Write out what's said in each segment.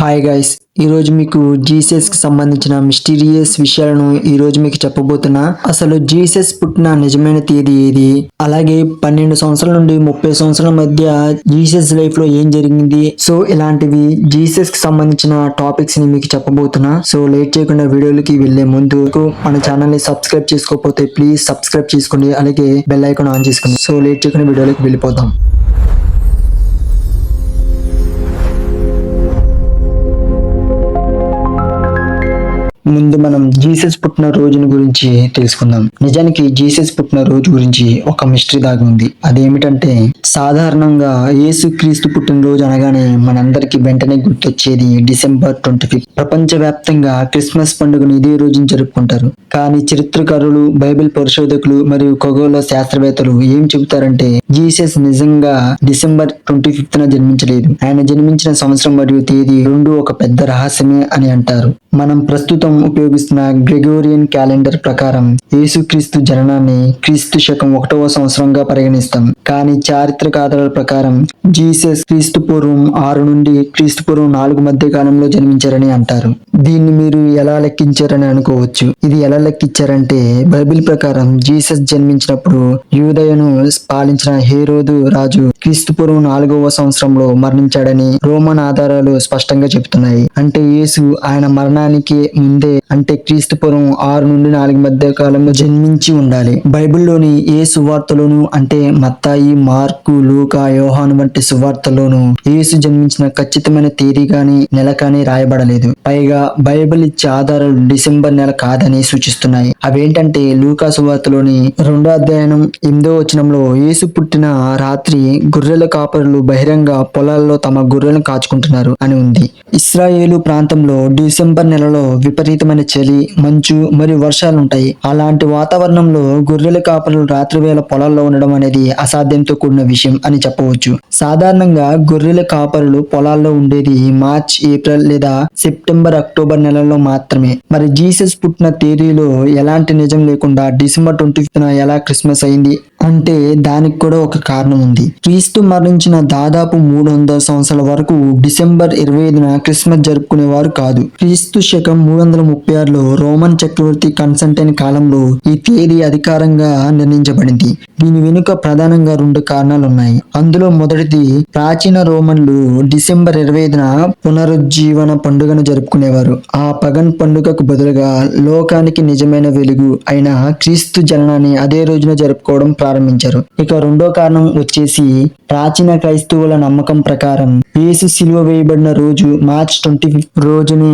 Hi guys, ఈరోజు మీకు Jesus కి సంబంధించిన మిస్టీరియస్ విషయాలను ఈరోజు మీకు చెప్పబోతున్నా. అసలు జీసస్ పుట్టిన నిజమైన తేదీ ఏది, అలాగే 12 సంవత్సరాల నుండి 30 సంవత్సరాల మధ్య జీసస్ లైఫ్ లో ఏం జరిగింది, సో ఇలాంటివి జీసస్ కి సంబంధించిన టాపిక్స్ ని మీకు చెప్పబోతున్నా. సో లేట్ చేయకుండా వీడియోలకి వెళ్లే ముందు మన ఛానల్ ని సబ్స్క్రైబ్ చేసుకోకపోతే ప్లీజ్ సబ్స్క్రైబ్ చేసుకోండి, అలాగే బెల్ ఐకాన్ ఆన్ చేసుకోండి. సో లేట్ చేయకుండా వీడియోలోకి వెళ్ళిపోదాం. ముందు మనం జీసస్ పుట్టిన రోజుని గురించి తెలుసుకుందాం. నిజానికి జీసస్ పుట్టిన రోజు గురించి ఒక మిస్టరీ దాగి ఉంది. అదేమిటంటే, సాధారణంగా యేసు క్రీస్తు పుట్టిన రోజు అనగానే మనందరికి వెంటనే గుర్తొచ్చేది డిసెంబర్ 25. ప్రపంచవ్యాప్తంగా క్రిస్మస్ పండుగను ఇదే రోజున జరుపుకుంటారు. కానీ చరిత్రకారులు, బైబిల్ పరిశోధకులు మరియు ఖగోళ శాస్త్రవేత్తలు ఏం చెబుతారంటే, జీసస్ నిజంగా డిసెంబర్ 25న జన్మించలేదు. ఆయన జన్మించిన సంవత్సరం మరియు తేదీ రెండు ఒక పెద్ద రహస్యమే అని అంటారు. మనం ప్రస్తుతం ఉపయోగిస్తున్న గ్రెగోరియన్ క్యాలెండర్ ప్రకారం యేసుక్రీస్తు జననాన్ని క్రీస్తు శకం 1వ సంవత్సరంగా పరిగణిస్తాం. కానీ చారిత్రక ఆధారాల ప్రకారం జీసస్ క్రీస్తు పూర్వం 6 నుండి క్రీస్తు పూర్వం 4 మధ్య కాలంలో జన్మించారని అంటారు. దీన్ని మీరు ఎలా లెక్కించారని అనుకోవచ్చు. ఇది ఎలా లెక్కించారంటే, బైబిల్ ప్రకారం జీసస్ జన్మించినప్పుడు యూదయను పాలించిన హేరోదు రాజు క్రీస్తు పూర్వం 4వ సంవత్సరంలో మరణించాడని రోమన్ ఆధారాలు స్పష్టంగా చెబుతున్నాయి. అంటే యేసు ఆయన మరణానికి ముందే, అంటే క్రీస్తు పూర్వం 6 నుండి 4 మధ్య కాలంలో జన్మించి ఉండాలి. బైబిల్లోని ఏ సువార్తలోను, అంటే మత్తాయి, మార్కు, లూకా, యోహాను వంటి సువార్తల్లోనూ యేసు జన్మించిన ఖచ్చితమైన తేదీ గాని నెల కానీ రాయబడలేదు. పైగా బైబిల్ ఇచ్చే ఆధారాలు డిసెంబర్ నెల కాదని సూచిస్తున్నాయి. అవేంటంటే, లూకా సువార్తలోని 2వ అధ్యాయం 8వ వచనంలో యేసు పుట్టిన రాత్రి గొర్రెల కాపరులు బహిరంగ పొలాల్లో తమ గొర్రెలను కాచుకుంటున్నారు అని ఉంది. ఇశ్రాయేలు ప్రాంతంలో డిసెంబర్ నెలలో విపరీతమైన చలి, మంచు మరియు వర్షాలుంటాయి. అలాంటి వాతావరణంలో గొర్రెల కాపరులు రాత్రి వేళ పొలాల్లో ఉండడం అనేది అసాధ్యంతో కూడిన విషయం అని చెప్పవచ్చు. సాధారణంగా గొర్రెల కాపరులు పొలాల్లో ఉండేది మార్చ్, ఏప్రిల్ లేదా సెప్టెంబర్, అక్టోబర్ నెలల్లో మాత్రమే. మరి జీసస్ పుట్టిన తేదీలో ఎలాంటి నిజం లేకుండా డిసెంబర్ 25న ఎలా క్రిస్మస్ అయింది అంటే, దానికి కూడా ఒక కారణం ఉంది. క్రీస్తు మరణించిన దాదాపు 300 సంవత్సరాల వరకు డిసెంబర్ 25న క్రిస్మస్ జరుపుకునేవారు కాదు. క్రీస్తు శకం 336లో రోమన్ చక్రవర్తి కన్స్టంటైన్ కాలంలో ఈ తేదీ అధికారంగా నిర్ణయించబడింది. దీని వెనుక ప్రధానంగా 2 కారణాలు ఉన్నాయి. అందులో మొదటిది, ప్రాచీన రోమన్లు డిసెంబర్ 25న పునరుజ్జీవన పండుగను జరుపుకునేవారు. ఆ పగన్ పండుగకు బదులుగా లోకానికి నిజమైన వెలుగు అయిన క్రీస్తు జననాన్ని అదే రోజున జరుపుకోవడం ప్రారంభించారు. ఇక రెండో కారణం వచ్చేసి, ప్రాచీన క్రైస్తవుల నమ్మకం ప్రకారం యేసు సిలువ వేయబడిన రోజు మార్చ్ 25 రోజుని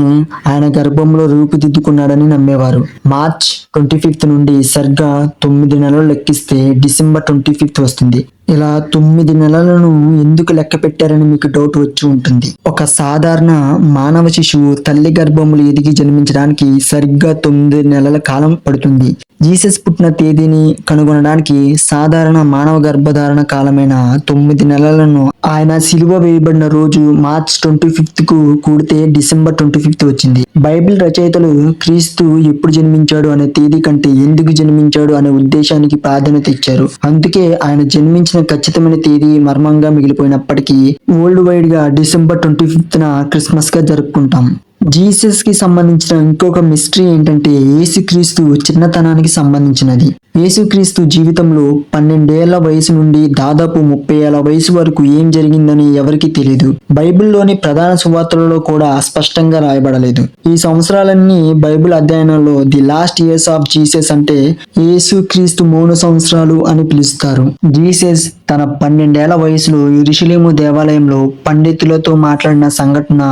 ఆయన గర్భంలో రూపుదిద్దుకున్నాడని నమ్మేవారు. మార్చ్ 25 నుండి సరిగ్గా 9 నెలలు లెక్కిస్తే డిసెంబర్ 25 వస్తుంది. ఇలా 9 నెలలను ఎందుకు లెక్క పెట్టారని మీకు డౌట్ వచ్చి ఉంటుంది. ఒక సాధారణ మానవ శిశువు తల్లి గర్భంలో ఎదిగి జన్మించడానికి సరిగ్గా 9 నెలల కాలం పడుతుంది. జీసస్ పుట్టిన తేదీని కనుగొనడానికి సాధారణ మానవ గర్భధారణ కాలమైన 9 నెలలను ఆయన సిలువ వేయబడిన రోజు మార్చ్ 25కు కూడితే డిసెంబర్ 25 వచ్చింది. బైబిల్ రచయితలు క్రీస్తు ఎప్పుడు జన్మించాడు అనే తేదీ కంటే ఎందుకు జన్మించాడు అనే ఉద్దేశానికి ప్రాధాన్యత ఇచ్చారు. అందుకే ఆయన జన్మించిన ఖచ్చితమైన తేదీ మర్మంగా మిగిలిపోయినప్పటికీ వరల్డ్ వైడ్ గా డిసెంబర్ 25న క్రిస్మస్ గా జరుపుకుంటాం. జీసస్ కి సంబంధించిన ఇంకొక మిస్టరీ ఏంటంటే, యేసుక్రీస్తు చిన్నతనానికి సంబంధించినది. యేసుక్రీస్తు జీవితంలో 12 ఏళ్ల వయసు నుండి దాదాపు 30 ఏళ్ల వయసు వరకు ఏం జరిగిందని ఎవరికీ తెలియదు. బైబిల్లోని ప్రధాన సువార్తలలో కూడా స్పష్టంగా రాయబడలేదు. ఈ సంవత్సరాలన్నీ బైబిల్ అధ్యయనంలో the last years of Jesus, అంటే యేసుక్రీస్తు మౌన సంవత్సరాలు అని పిలుస్తారు. జీసస్ తన 12 ఏళ్ల వయసులో యెరూషలేము దేవాలయంలో పండితులతో మాట్లాడిన సంఘటన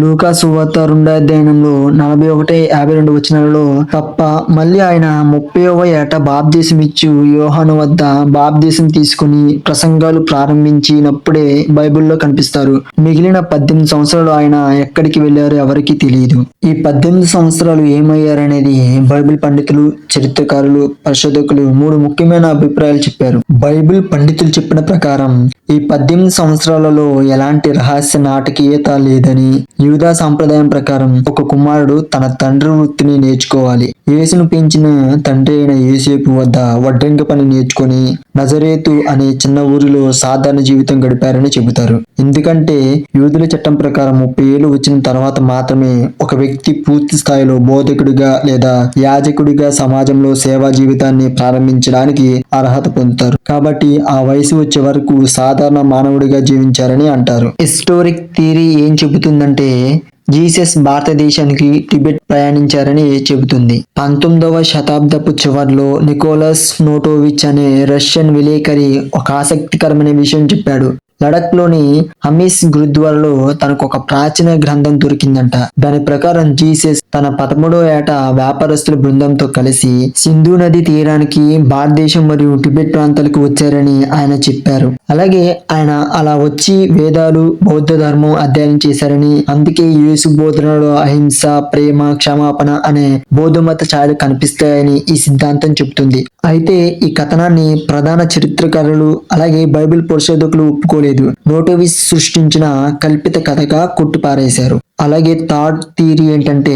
లూకా సువార్త 2వ అధ్యాయంలో 41-52 వచనాలలో తప్ప మళ్ళీ ఆయన 30వ ఏట బాప్తీసం ఇచ్చు యోహాను వద్ద బాప్తీసం తీసుకుని ప్రసంగాలు ప్రారంభించినప్పుడే బైబిల్లో కనిపిస్తారు. మిగిలిన 18 సంవత్సరాలు ఆయన ఎక్కడికి వెళ్లారో ఎవరికీ తెలియదు. ఈ 18 సంవత్సరాలు ఏమయ్యారనేది బైబిల్ పండితులు, చరిత్రకారులు, పరిశోధకులు 3 ముఖ్యమైన అభిప్రాయాలు చెప్పారు. బైబిల్ పండితులు చెప్పిన ప్రకారం ఈ 18 సంవత్సరాలలో ఎలాంటి రహస్య నాటకీయత లేదని, యూదా సాంప్రదాయం ప్రకారం ఒక కుమారుడు తన తండ్రి వృత్తిని నేర్చుకోవాలి. యేసును పెంచిన తండ్రి అయిన యోసేపు వద్ద వడ్రంగి పని నేర్చుకొని నజరేతు అనే చిన్న ఊరిలో సాధారణ జీవితం గడిపారని చెబుతారు. ఎందుకంటే యూదుల చట్టం ప్రకారం 30 ఏళ్ళు వచ్చిన తర్వాత మాత్రమే ఒక వ్యక్తి పూర్తి స్థాయిలో బోధకుడిగా లేదా యాజకుడిగా సమాజంలో సేవా జీవితాన్ని ప్రారంభించడానికి అర్హత పొందుతారు. కాబట్టి ఆ వయసు వచ్చే వరకు సాధారణ మానవుడిగా జీవించారని అంటారు. హిస్టోరిక్ థియరీ ఏం చెబుతుందంటే జీసస్ భారతదేశానికి టిబెట్ ప్రయాణించారని చెబుతుంది. 19వ శతాబ్దపు చివర్లో నికోలస్ నోటోవిచ్ అనే రష్యన్ విలేకరి ఒక ఆసక్తికరమైన విషయం చెప్పాడు. లడక్ లోని హమీస్ గురుద్వారాలో తనకు ఒక ప్రాచీన గ్రంథం దొరికిందంట. దాని ప్రకారం జీసస్ తన 13వ ఏట వ్యాపారస్తుల బృందంతో కలిసి సింధు నది తీరానికి భారతదేశం మరియు టిబెట్ ప్రాంతాలకు వచ్చారని ఆయన చెప్పారు. అలాగే ఆయన అలా వచ్చి వేదాలు, బౌద్ధ ధర్మం అధ్యయనం చేశారని, అందుకే యేసు బోధనలో అహింస, ప్రేమ, క్షమాపణ అనే బౌద్ధమత ఛాయలు కనిపిస్తాయని ఈ సిద్ధాంతం చెబుతుంది. అయితే ఈ కథనాన్ని ప్రధాన చరిత్రకారులు అలాగే బైబిల్ పరిశోధకులు ఒప్పుకోలేదు. నోటోవిచ్ సృష్టించిన కల్పిత కథగా కొట్టిపారేశారు. అలాగే థర్డ్ థియరీ ఏంటంటే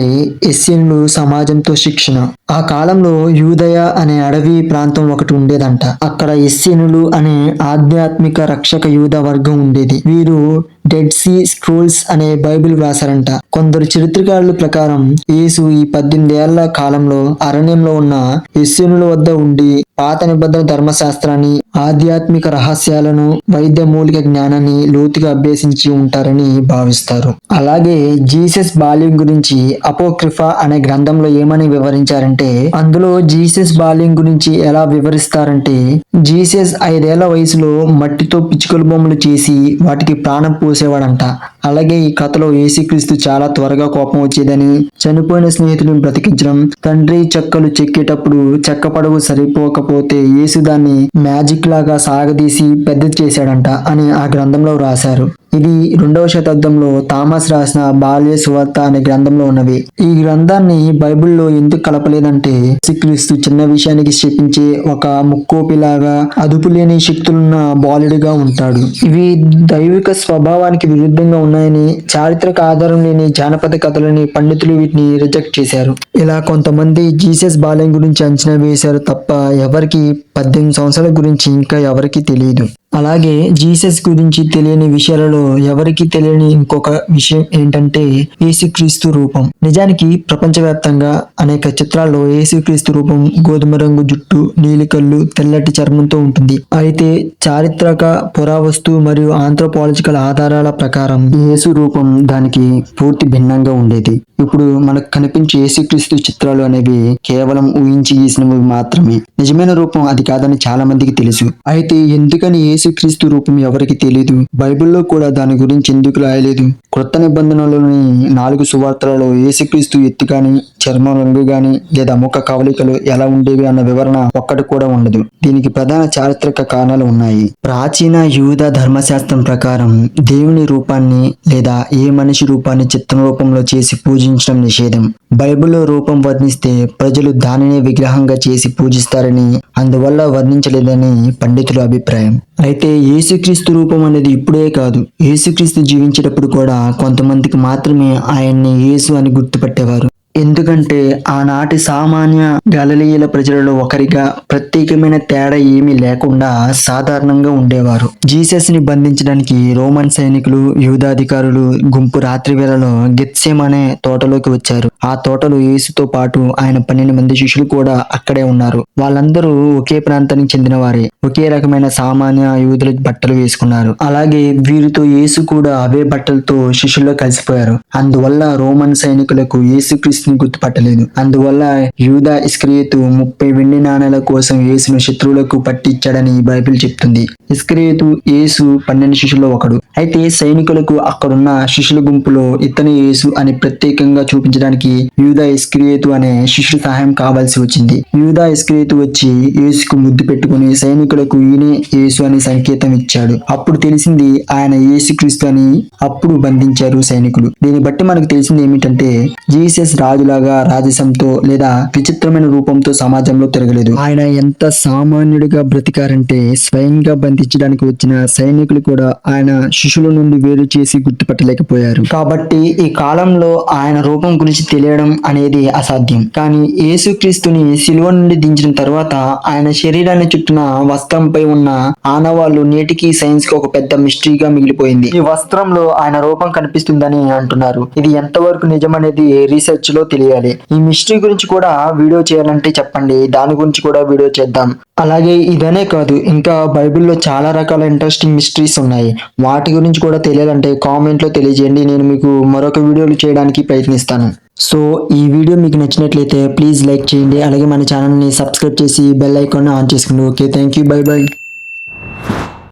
ఎస్సీన్లు సమాజంతో శిక్షణ. ఆ కాలంలో యూదయ అనే అడవి ప్రాంతం ఒకటి ఉండేదంట. అక్కడ ఎస్సీనులు అనే ఆధ్యాత్మిక రక్షక యూద వర్గం ఉండేది. వీరు డెడ్ సీ స్క్రోల్స్ అనే బైబిల్ వ్రాసారంట. కొందరు చరిత్రకారుల ప్రకారం యేసు ఈ 18 ఏళ్ల కాలంలో అరణ్యంలో ఉన్న ఎస్సీనుల వద్ద ఉండి పాత నిబంధన ధర్మశాస్త్రాన్ని, ఆధ్యాత్మిక రహస్యాలను, వైద్య మూలిక జ్ఞానాన్ని లోతుగా అభ్యసించి ఉంటారని భావిస్తారు. అలాగే జీసస్ బాల్యం గురించి అపోక్రిఫా అనే గ్రంథంలో ఏమని వివరించారంటే, అందులో జీసస్ బాల్యం గురించి ఎలా వివరిస్తారంటే, జీసస్ 5 ఏళ్ల వయసులో మట్టితో పిచ్చుకల బొమ్మలు చేసి వాటికి ప్రాణం పోసేవాడంట. అలాగే ఈ కథలో యేసుక్రీస్తు చాలా త్వరగా కోపం వచ్చేదని, చనిపోయిన స్నేహితులను బ్రతికించడం, తండ్రి చెక్కలు చెక్కేటప్పుడు చెక్క పడవు సరిపోకపోతే యేసు దాన్ని మ్యాజిక్ లాగా సాగదీసి పెద్దది చేశాడంట అని ఆ గ్రంథంలో రాశారు. ఇది 2వ శతాబ్దంలో థామస్ రాసిన బాల్య సువార్త అనే గ్రంథంలో ఉన్నవి. ఈ గ్రంథాన్ని బైబిల్లో ఎందుకు కలపలేదంటే యేసుక్రీస్తు చిన్న విషయానికి శపించే ఒక ముక్కోపిలాగా అదుపు లేని శక్తులున్న బాలుడిగా ఉంటాడు. ఇవి దైవిక స్వభావానికి విరుద్ధంగా ఉన్నాయని, చారిత్రక ఆధారం లేని జానపద కథలని పండితులు వీటిని రిజెక్ట్ చేశారు. ఇలా కొంతమంది జీసస్ బాల్యం గురించి అంచనా వేశారు తప్ప ఎవరికి 18 సంవత్సరాల గురించి ఇంకా ఎవరికి తెలియదు. అలాగే జీసస్ గురించి తెలియని విషయాలలో ఎవరికి తెలియని ఇంకొక విషయం ఏంటంటే యేసుక్రీస్తు రూపం. నిజానికి ప్రపంచవ్యాప్తంగా అనేక చిత్రాల్లో యేసుక్రీస్తు రూపం గోధుమ రంగు జుట్టు, నీలి కళ్ళు, తెల్లటి చర్మంతో ఉంటుంది. అయితే చారిత్రక, పురావస్తు మరియు ఆంథ్రోపాలజికల్ ఆధారాల ప్రకారం యేసు రూపం దానికి పూర్తి భిన్నంగా ఉండేది. ఇప్పుడు మనకు కనిపించే యేసుక్రీస్తు చిత్రాలు అనేవి కేవలం ఊహించి గీసినవి మాత్రమే. నిజమైన రూపం అది కాదని చాలా మందికి తెలుసు. అయితే ఎందుకని యేసుక్రీస్తు రూపం ఎవరికి తెలియదు? బైబిల్లో కూడా దాని గురించి ఎందుకు రాయలేదు? క్రొత్త నిబంధనలోని 4 సువార్తలలో యేసుక్రీస్తు ఎత్తు గాని, చర్మం రంగు గాని లేదా ముఖ కవలికలు ఎలా ఉండేవి అన్న వివరణ ఒక్కటి కూడా ఉండదు. దీనికి ప్రధాన చారిత్రక కారణాలు ఉన్నాయి. ప్రాచీన యూద ధర్మశాస్త్రం ప్రకారం దేవుని రూపాన్ని లేదా ఏ మనిషి రూపాన్ని చిత్రం రూపంలో చేసి పూజించడం నిషేధం. బైబిల్లో రూపం వర్ణిస్తే ప్రజలు దానినే విగ్రహంగా చేసి పూజిస్తారని, అందువల్ల వర్ణించలేదని పండితుల అభిప్రాయం. అయితే యేసుక్రీస్తు రూపం అనేది ఇప్పుడే కాదు, యేసుక్రీస్తు జీవించేటప్పుడు కూడా కొంతమందికి మాత్రమే ఆయన్ని యేసు అని గుర్తుపట్టేవారు. ఎందుకంటే ఆనాటి సామాన్య గలిలయల ప్రజలలో ఒకరిగా ప్రత్యేకమైన తేడా ఏమీ లేకుండా సాధారణంగా ఉండేవారు. జీసస్ ని బంధించడానికి రోమన్ సైనికులు, యూదాధికారులు గుంపు రాత్రి వేళలో గెత్సేమనే తోటలోకి వచ్చారు. ఆ తోటలో యేసుతో పాటు ఆయన 12 మంది శిష్యులు కూడా అక్కడే ఉన్నారు. వాళ్ళందరూ ఒకే ప్రాంతానికి చెందిన వారే. ఒకే రకమైన సామాన్య యూదుల బట్టలు వేసుకున్నారు. అలాగే వీరితో యేసు కూడా అవే బట్టలతో శిష్యుల్లో కలిసిపోయారు. అందువల్ల రోమన్ సైనికులకు యేసుక్రీస్తు గుర్తుపట్టలేదు. అందువల్ల యూదా ఇస్కరియోతు 30 వెండి నాణేల కోసం యేసును శత్రువులకు పట్టించాడని బైబిల్ చెప్తుంది. ఇస్కరియోతు యేసు 12 శిష్యుల్లో ఒకడు. అయితే సైనికులకు అక్కడున్న శిష్యుల గుంపులో ఇతను యేసు అని ప్రత్యేకంగా చూపించడానికి యూదా ఇస్కరియోతు అనే శిష్యుడు సహాయం కావాల్సి వచ్చింది. యూదా ఇస్కరియోతు వచ్చి యేసుకు ముద్దు పెట్టుకుని సైనికులకు ఈయనే యేసు అని సంకేతం ఇచ్చాడు. అప్పుడు తెలిసింది ఆయన యేసుక్రీస్తు అని. అప్పుడు బంధించారు సైనికులు. దీన్ని బట్టి మనకు తెలిసింది ఏమిటంటే జీసస్ రాజు రాజులాగా రాజసంతో లేదా విచిత్రమైన రూపంతో సమాజంలో తిరగలేదు. ఆయన ఎంత సామాన్యుడిగా బ్రతికారంటే స్వయంగా బంధించడానికి వచ్చిన సైనికులు కూడా ఆయన శిష్యుల నుండి వేరు చేసి గుర్తుపట్టలేకపోయారు. కాబట్టి ఈ కాలంలో ఆయన రూపం గురించి తెలియడం అనేది అసాధ్యం. కానీ యేసుక్రీస్తుని శిలువ నుండి దించిన తర్వాత ఆయన శరీరాన్ని చుట్టిన వస్త్రంపై ఉన్న ఆనవాళ్లు నేటికి సైన్స్ కి ఒక పెద్ద మిస్టరీగా మిగిలిపోయింది. ఈ వస్త్రంలో ఆయన రూపం కనిపిస్తుందని అంటున్నారు. ఇది ఎంతవరకు నిజమనేది రీసెర్చ్ లో తెలియాలి. ఈ మిస్టరీ గురించి కూడా వీడియో చేయాలంటే చెప్పండి, దాని గురించి కూడా వీడియో చేద్దాం. అలాగే ఇదనే కాదు, ఇంకా బైబిల్లో చాలా రకాల ఇంట్రెస్టింగ్ మిస్టరీస్ ఉన్నాయి. వాటి గురించి కూడా తెలియాలంటే కామెంట్ లో తెలియజేయండి. నేను మీకు మరొక వీడియోలు చేయడానికి ప్రయత్నిస్తాను. సో ఈ వీడియో మీకు నచ్చినట్లయితే ప్లీజ్ లైక్ చేయండి. అలాగే మన ఛానల్ని సబ్స్క్రైబ్ చేసి బెల్ ఐకాన్ ఆన్ చేసుకోండి. Okay, thank you, by by.